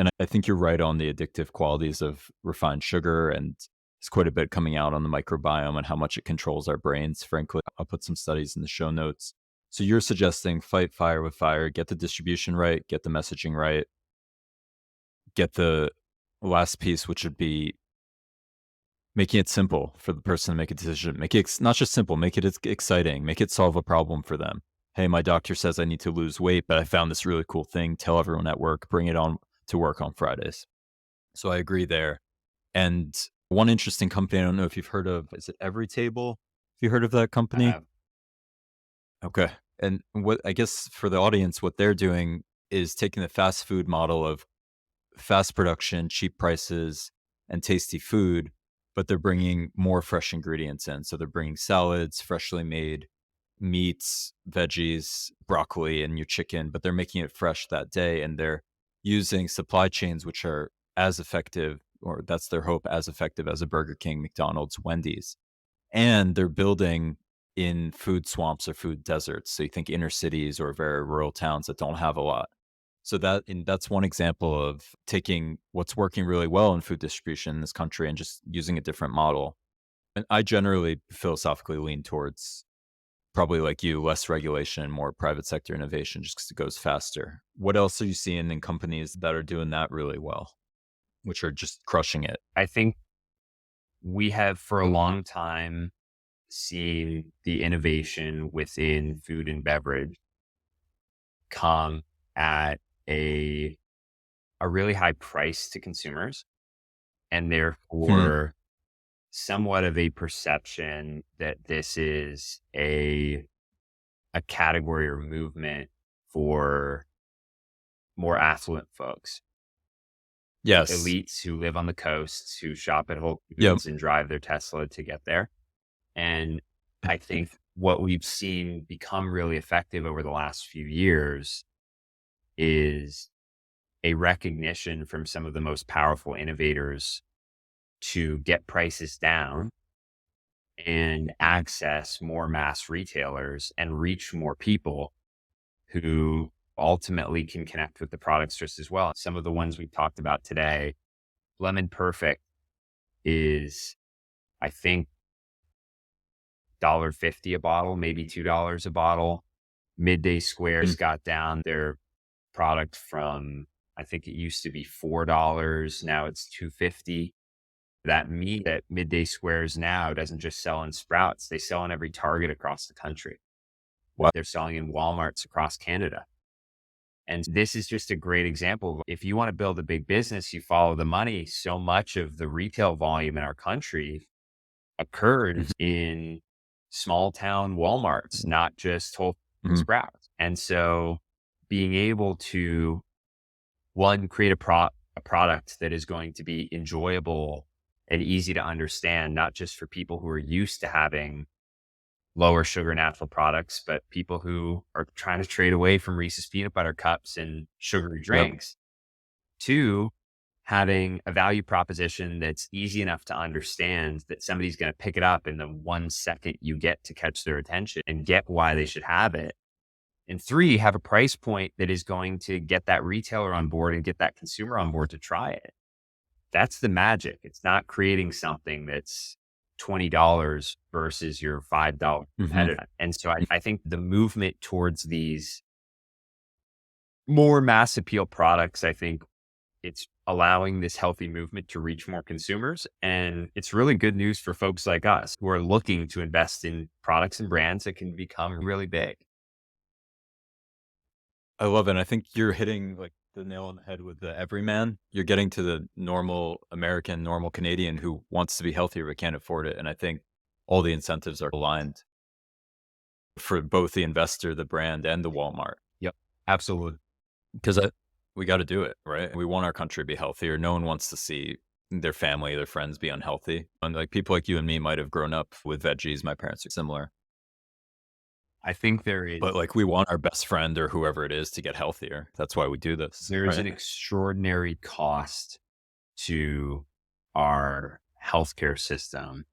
And I think you're right on the addictive qualities of refined sugar. And there's quite a bit coming out on the microbiome and how much it controls our brains. Frankly, I'll put some studies in the show notes. So you're suggesting fight fire with fire, get the distribution right, get the messaging right, get the last piece, which would be making it simple for the person to make a decision. Make it not just simple, make it exciting, make it solve a problem for them. Hey, my doctor says I need to lose weight, but I found this really cool thing. Tell everyone at work, bring it on to work on Fridays. So I agree there. And one interesting company, I don't know if you've heard of, is it EveryTable? Have you heard of that company? Okay. And what I guess for the audience, what they're doing is taking the fast food model of fast production, cheap prices, and tasty food, but they're bringing more fresh ingredients in. So they're bringing salads, freshly made meats, veggies, broccoli, and your chicken, but they're making it fresh that day. And they're using supply chains which are as effective, or that's their hope, as effective as a Burger King, McDonald's, Wendy's. And they're building in food swamps or food deserts. So you think inner cities or very rural towns that don't have a lot. So that's one example of taking what's working really well in food distribution in this country and just using a different model. And I generally philosophically lean towards, probably like you, less regulation, more private sector innovation, just because it goes faster. What else are you seeing in companies that are doing that really well, which are just crushing it? I think we have for a long time seeing the innovation within food and beverage come at a really high price to consumers, and Hmm. therefore somewhat of a perception that this is a category or movement for more affluent folks, Yes. elites who live on the coasts, who shop at Whole Yep. Foods and drive their Tesla to get there. And I think what we've seen become really effective over the last few years is a recognition from some of the most powerful innovators to get prices down and access more mass retailers and reach more people who ultimately can connect with the products just as well. Some of the ones we talked about today, Lemon Perfect is, I think, $1.50 a bottle, maybe $2 a bottle. Midday Squares Mm. got down their product from, I think it used to be $4, now it's $2.50. That meat at Midday Squares now doesn't just sell in Sprouts, they sell in every Target across the country. Wow. They're selling in Walmarts across Canada. And this is just a great example. If you want to build a big business, you follow the money. So much of the retail volume in our country occurs in small town Walmarts, not just Whole Foods and Mhm. Sprouts. And so being able to, one, create a product that is going to be enjoyable and easy to understand, not just for people who are used to having lower sugar natural products, but people who are trying to trade away from Reese's peanut butter cups and sugary Yep. drinks. Two, having a value proposition that's easy enough to understand that somebody's going to pick it up in the 1 second you get to catch their attention and get why they should have it. And three, have a price point that is going to get that retailer on board and get that consumer on board to try it. That's the magic. It's not creating something that's $20 versus your $5 Mhm. competitor. And so I think the movement towards these more mass appeal products, I think it's allowing this healthy movement to reach more consumers. And it's really good news for folks like us who are looking to invest in products and brands that can become really big. I love it. And I think you're hitting like the nail on the head with the everyman. You're getting to the normal American, normal Canadian who wants to be healthier but can't afford it. And I think all the incentives are aligned for both the investor, the brand, and the Walmart. Yep, absolutely. Because we got to do it, right? We want our country to be healthier. No one wants to see their family, their friends be unhealthy. And like people like you and me might have grown up with veggies. My parents are similar. I think there is But like we want our best friend or whoever it is to get healthier. That's why we do this, there is right? an extraordinary cost to our healthcare system,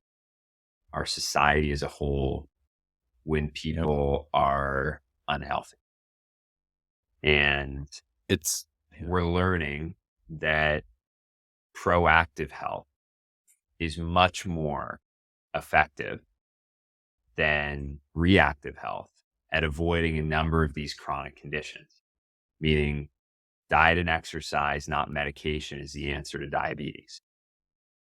our society as a whole, when Yep. people are unhealthy. And It's we're learning that proactive health is much more effective than reactive health at avoiding a number of these chronic conditions, meaning diet and exercise, not medication, is the answer to diabetes.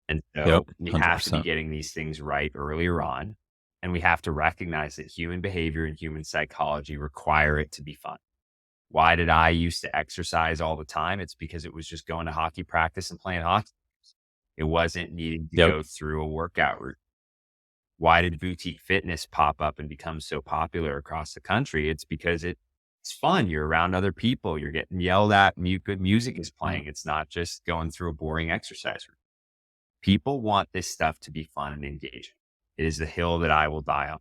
And yep, so we have to be 100%. getting these things right earlier on. And we have to recognize that human behavior and human psychology require it to be fun. Why did I used to exercise all the time? It's because it was just going to hockey practice and playing hockey. It wasn't needing to Yep. go through a workout route. Why did boutique fitness pop up and become so popular across the country? It's because it's fun. You're around other people. You're getting yelled at. Good music is playing. It's not just going through a boring exercise routine. People want this stuff to be fun and engaging. It is the hill that I will die on.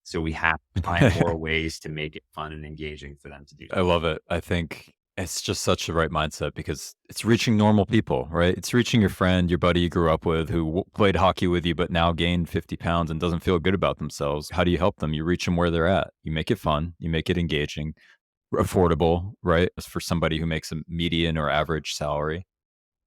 So we have to find more ways to make it fun and engaging for them to do. I love it. I think it's just such the right mindset because it's reaching normal people, right? It's reaching your friend, your buddy you grew up with who played hockey with you, but now gained 50 pounds and doesn't feel good about themselves. How do you help them? You reach them where they're at. You make it fun. You make it engaging, affordable, right? As for somebody who makes a median or average salary.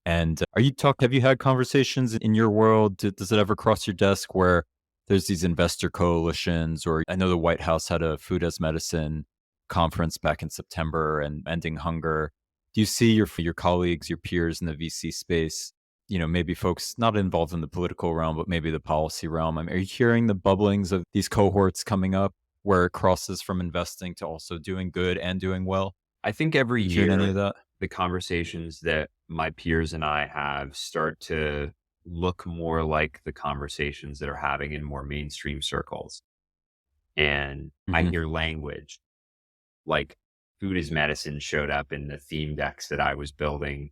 And have you had conversations in your world? Does it ever cross your desk where there's these investor coalitions, or I know the White House had a food as medicine conference back in September and ending hunger. Do you see your colleagues, your peers in the VC space maybe folks not involved in the political realm, but maybe the policy realm? I mean, are you hearing the bubblings of these cohorts coming up where it crosses from investing to also doing good and doing well? I think every You hearing any year, of that? the conversations that my peers and I have start to look more like the conversations that are having in more mainstream circles. And I Hmm. hear language like food is medicine showed up in the theme decks that I was building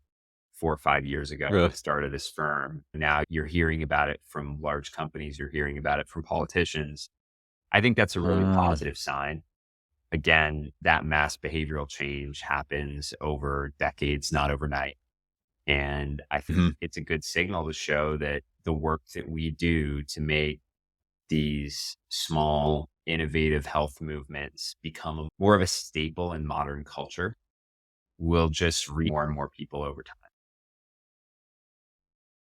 4 or 5 years ago at Really? the start of this firm. Now you're hearing about it from large companies, you're hearing about it from politicians. I think that's a really Ah, positive sign. Again, that mass behavioral change happens over decades, not overnight. And I think mhm. it's a good signal to show that the work that we do to make these small, innovative health movements become more of a staple in modern culture will just reach more and more people over time.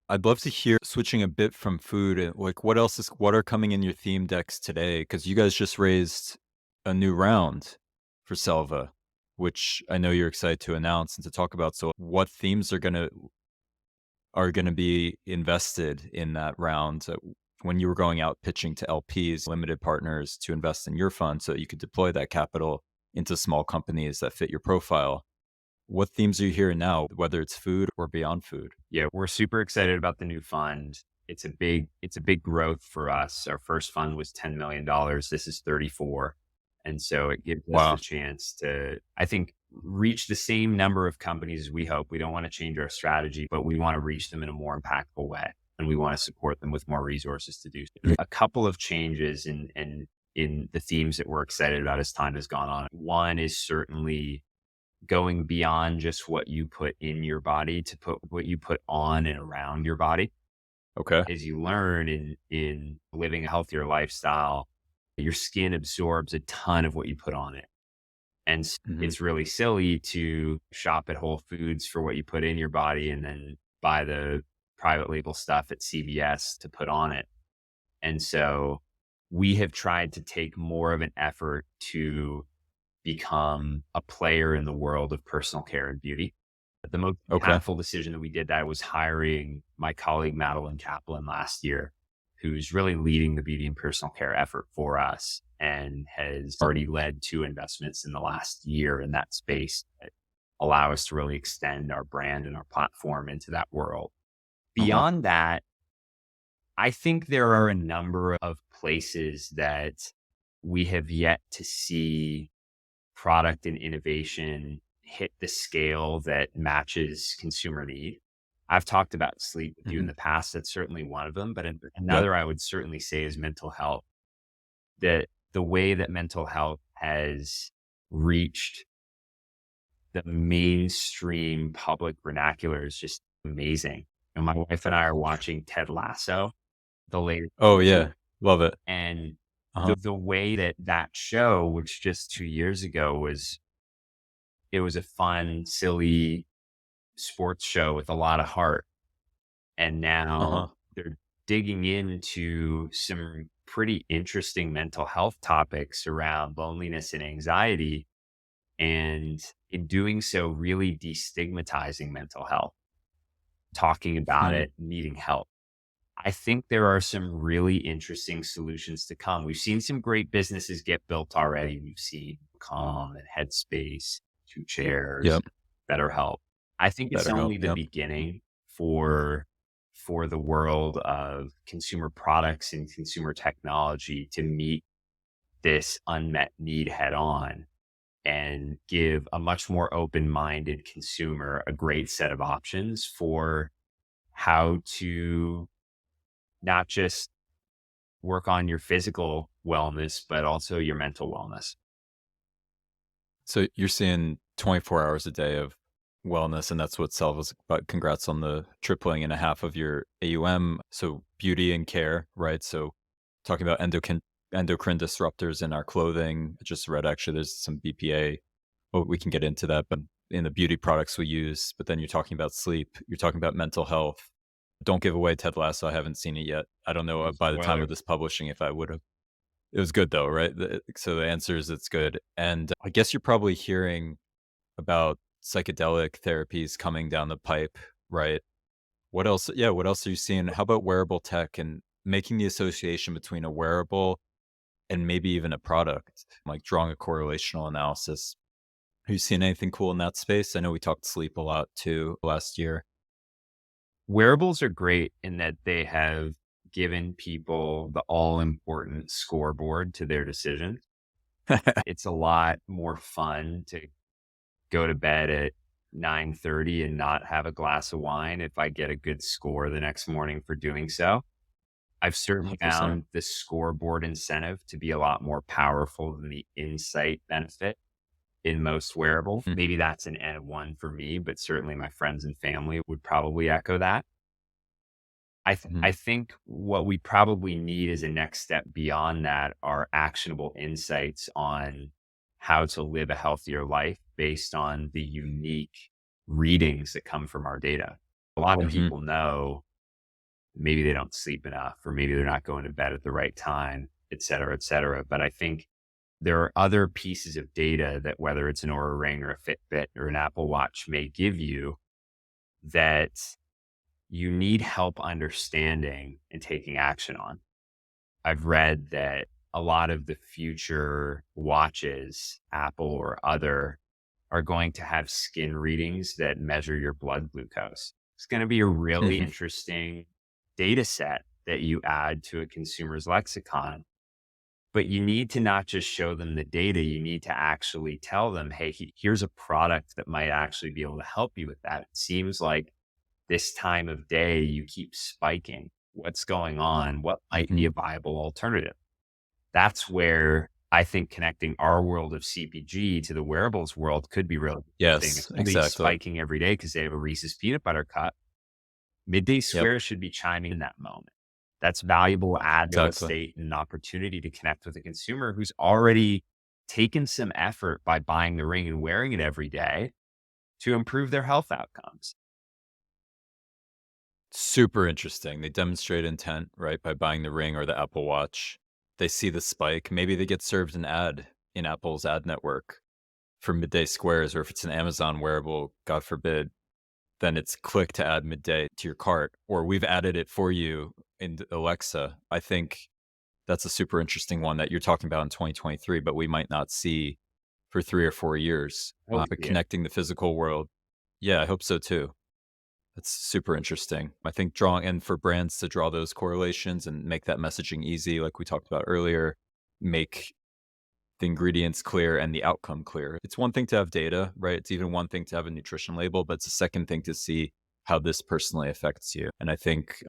I'd love to hear switching a bit from food. Like, what are coming in your theme decks today? Because you guys just raised a new round for Selva, which I know you're excited to announce and to talk about. So, what themes are gonna be invested in that round? When you were going out pitching to LPs, limited partners, to invest in your fund, so that you could deploy that capital into small companies that fit your profile. What themes are you hearing now, whether it's food or beyond food? Yeah, we're super excited about the new fund. It's a big growth for us. Our first fund was $10 million. This is 34. And so it gives us the Wow. chance to, I think, reach the same number of companies as we hope. We don't want to change our strategy, but we want to reach them in a more impactful way. And we want to support them with more resources to do so. A couple of changes in the themes that we're excited about as time has gone on. One is certainly going beyond just what you put in your body to put what you put on and around your body. Okay. As you learn in living a healthier lifestyle, your skin absorbs a ton of what you put on it. And Mhm. it's really silly to shop at Whole Foods for what you put in your body and then buy the private label stuff at CVS to put on it. And so we have tried to take more of an effort to become a player in the world of personal care and beauty. The most Okay. impactful decision that we did that was hiring my colleague Madeline Kaplan last year, who's really leading the beauty and personal care effort for us and has already led 2 investments in the last year in that space that allow us to really extend our brand and our platform into that world. Uh-huh. Beyond that, I think there are a number of places that we have yet to see product and innovation hit the scale that matches consumer need. I've talked about sleep with you in Mhm. the past. That's certainly one of them. But Yep. another I would certainly say is mental health. That the way that mental health has reached the mainstream public vernacular is just amazing. And my wife and I are watching Ted Lasso, the latest Oh, season, yeah. Love it. and Uh-huh. the way that that show, which just 2 years ago it was a fun, silly sports show with a lot of heart. And now Uh-huh. they're digging into some pretty interesting mental health topics around loneliness and anxiety. And in doing so, really destigmatizing mental health, talking about Hmm. it, needing help. I think there are some really interesting solutions to come. We've seen some great businesses get built already. We've seen Calm and Headspace, Two Chairs, Yep. BetterHelp. I think it's Better help. only the Yep. beginning for the world of consumer products and consumer technology to meet this unmet need head on and give a much more open-minded consumer a great set of options for how to not just work on your physical wellness, but also your mental wellness. So you're seeing 24 hours a day of wellness, and that's what Selva's about. Congrats on the tripling and a half of your AUM. So beauty and care, right? So talking about endocrine disruptors in our clothing. I just read actually there's some BPA. Well, we can get into that, but in the beauty products we use. But then you're talking about sleep. You're talking about mental health. Don't give away Ted Lasso. I haven't seen it yet. I don't know by the time of Spoiler. this publishing if I would have. It was good though, right? So the answer is it's good. And I guess you're probably hearing about psychedelic therapies coming down the pipe, right? What else? Yeah, what else are you seeing? How about wearable tech and making the association between a wearable and maybe even a product, like drawing a correlational analysis? Have you seen anything cool in that space? I know we talked sleep a lot too last year. Wearables are great in that they have given people the all important scoreboard to their decisions. It's a lot more fun to go to bed at 9:30 and not have a glass of wine if I get a good score the next morning for doing so. I've certainly 100%. found the scoreboard incentive to be a lot more powerful than the insight benefit in most wearables. Mhm, Maybe that's an N one for me, but certainly my friends and family would probably echo that. mhm. I think what we probably need as a next step beyond that are actionable insights on how to live a healthier life based on the unique readings that come from our data. A lot of Mhm. people know maybe they don't sleep enough, or maybe they're not going to bed at the right time, et cetera, et cetera. But I think there are other pieces of data that, whether it's an Oura Ring or a Fitbit or an Apple Watch, may give you that you need help understanding and taking action on. I've read that a lot of the future watches, Apple or other, are going to have skin readings that measure your blood glucose. It's going to be a really Mhm. interesting data set that you add to a consumer's lexicon. But you need to not just show them the data, you need to actually tell them, hey, here's a product that might actually be able to help you with that. It seems like this time of day you keep spiking. What's going on? What might be Mhm. a viable alternative? That's where I think connecting our world of CPG to the wearables world could be really interesting. If Yes, somebody's exactly. spiking every day because they have a Reese's peanut butter cup, Midday Yep, Square should be chiming in that moment. That's valuable ad real exactly. estate and an opportunity to connect with a consumer who's already taken some effort by buying the ring and wearing it every day to improve their health outcomes. Super interesting. They demonstrate intent, right, by buying the Ring or the Apple Watch. They see the spike. Maybe they get served an ad in Apple's ad network for midday squares, or if it's an Amazon wearable, God forbid, then it's click to add midday to your cart, or we've added it for you in Alexa. I think that's a super interesting one that you're talking about in 2023, but we might not see for 3 or 4 years. Hope But yeah. connecting the physical world, yeah, I hope so too. That's super interesting. I think drawing and for brands to draw those correlations and make that messaging easy, like we talked about earlier, make the ingredients clear and the outcome clear. It's one thing to have data, right? It's even one thing to have a nutrition label, but it's a second thing to see how this personally affects you. And I think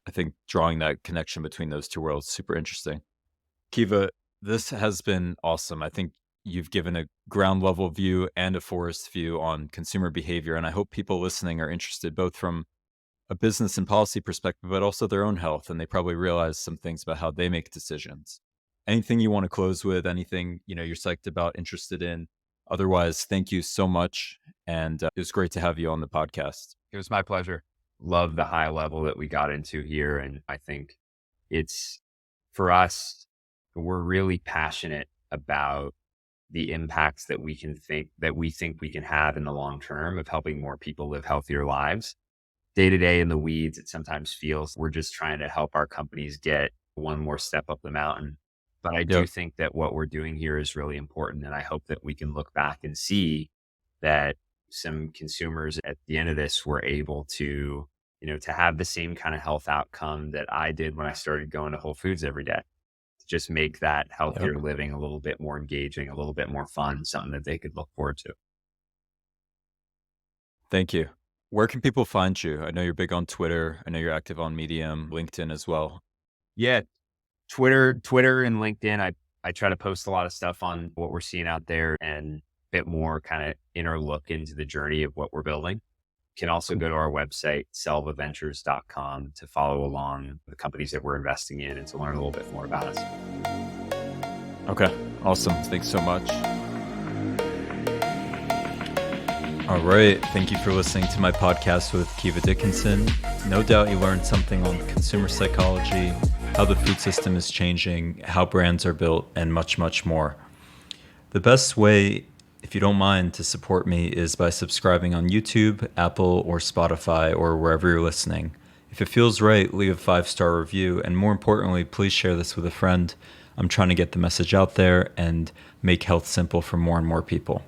drawing that connection between those two worlds is super interesting. Kiva, this has been awesome. I think you've given a ground level view and a forest view on consumer behavior. And I hope people listening are interested both from a business and policy perspective, but also their own health. And they probably realize some things about how they make decisions. Anything you want to close with, anything, you're psyched about, interested in. Otherwise, thank you so much. And it was great to have you on the podcast. It was my pleasure. Love the high level that we got into here. And I think it's for us, we're really passionate about the impacts that we think we can have in the long term of helping more people live healthier lives. Day to day in the weeds, it sometimes feels we're just trying to help our companies get one more step up the mountain. But I do Yep. think that what we're doing here is really important. And I hope that we can look back and see that some consumers at the end of this were able to, to have the same kind of health outcome that I did when I started going to Whole Foods every day. To just make that Yep. healthier living a little bit more engaging, a little bit more fun, something that they could look forward to. Thank you. Where can people find you? I know you're big on Twitter. I know you're active on Medium, LinkedIn as well. Yeah, Twitter and LinkedIn. I try to post a lot of stuff on what we're seeing out there and a bit more kind of inner look into the journey of what we're building. Can also Cool. go to our website, selvaventures.com, to follow along the companies that we're investing in and to learn a little bit more about us. Okay. Awesome. Thanks so much. All right. Thank you for listening to my podcast with Kiva Dickinson. No doubt you learned something on consumer psychology, how the food system is changing, how brands are built, and much, much more. The best way, if you don't mind, to support me is by subscribing on YouTube, Apple, or Spotify, or wherever you're listening. If it feels right, leave a 5-star review. And more importantly, please share this with a friend. I'm trying to get the message out there and make health simple for more and more people.